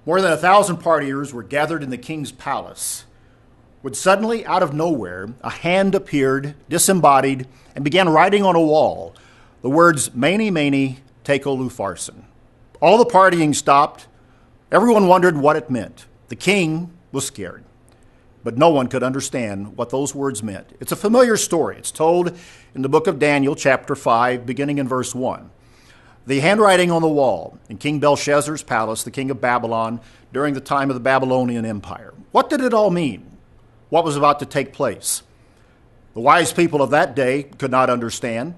More than 1,000 partiers were gathered in the king's palace when suddenly, out of nowhere, a hand appeared, disembodied, and began writing on a wall the words, "Mene, mene, tekel upharsin." All the partying stopped. Everyone wondered what it meant. The king was scared, but no one could understand what those words meant. It's a familiar story. It's told in the book of Daniel, chapter 5, beginning in verse 1. The handwriting on the wall in King Belshazzar's palace, the king of Babylon, during the time of the Babylonian Empire. What did it all mean? What was about to take place? The wise people of that day could not understand.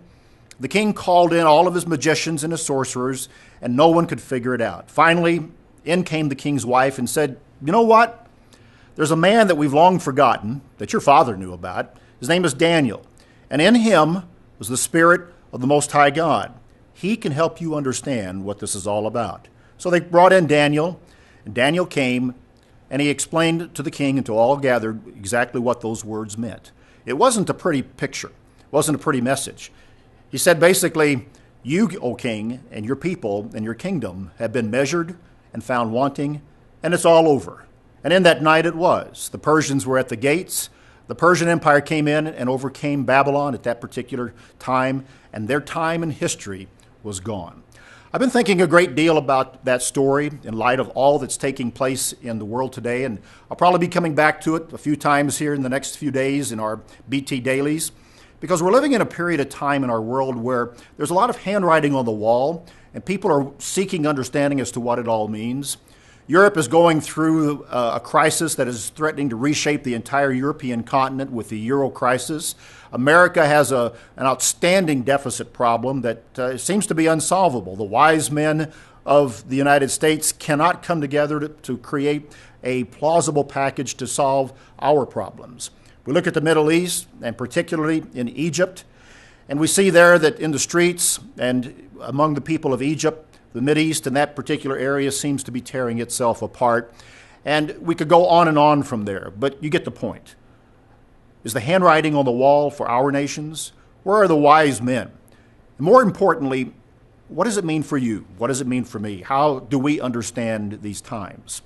The king called in all of his magicians and his sorcerers, and no one could figure it out. Finally, in came the king's wife and said, "You know what? There's a man that we've long forgotten, that your father knew about. His name is Daniel, and in him was the Spirit of the Most High God. He can help you understand what this is all about." So they brought in Daniel, and Daniel came, and he explained to the king and to all gathered exactly what those words meant. It wasn't a pretty picture. It wasn't a pretty message. He said basically, you, O king, and your people and your kingdom have been measured and found wanting, and it's all over. And in that night it was. The Persians were at the gates. The Persian Empire came in and overcame Babylon at that particular time, and their time in history was gone. I've been thinking a great deal about that story in light of all that's taking place in the world today, and I'll probably be coming back to it a few times here in the next few days in our BT Dailies, because we're living in a period of time in our world where there's a lot of handwriting on the wall, and people are seeking understanding as to what it all means. Europe is going through a crisis that is threatening to reshape the entire European continent with the Euro crisis. America has an outstanding deficit problem that seems to be unsolvable. The wise men of the United States cannot come together to create a plausible package to solve our problems. We look at the Middle East, and particularly in Egypt, and we see there that in the streets and among the people of Egypt, the Mideast and that particular area seems to be tearing itself apart. And we could go on from there, but you get the point. Is the handwriting on the wall for our nations? Where are the wise men? And more importantly, what does it mean for you? What does it mean for me? How do we understand these times?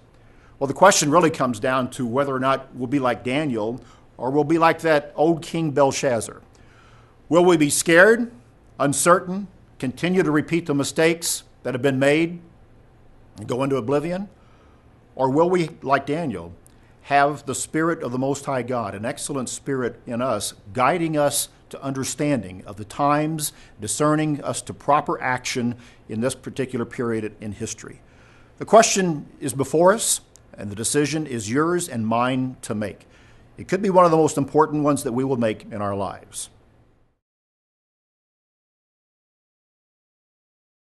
Well, the question really comes down to whether or not we'll be like Daniel or we'll be like that old King Belshazzar. Will we be scared, uncertain, continue to repeat the mistakes that have been made and go into oblivion? Or will we, like Daniel, have the Spirit of the Most High God, an excellent Spirit in us, guiding us to understanding of the times, discerning us to proper action in this particular period in history? The question is before us, and the decision is yours and mine to make. It could be one of the most important ones that we will make in our lives.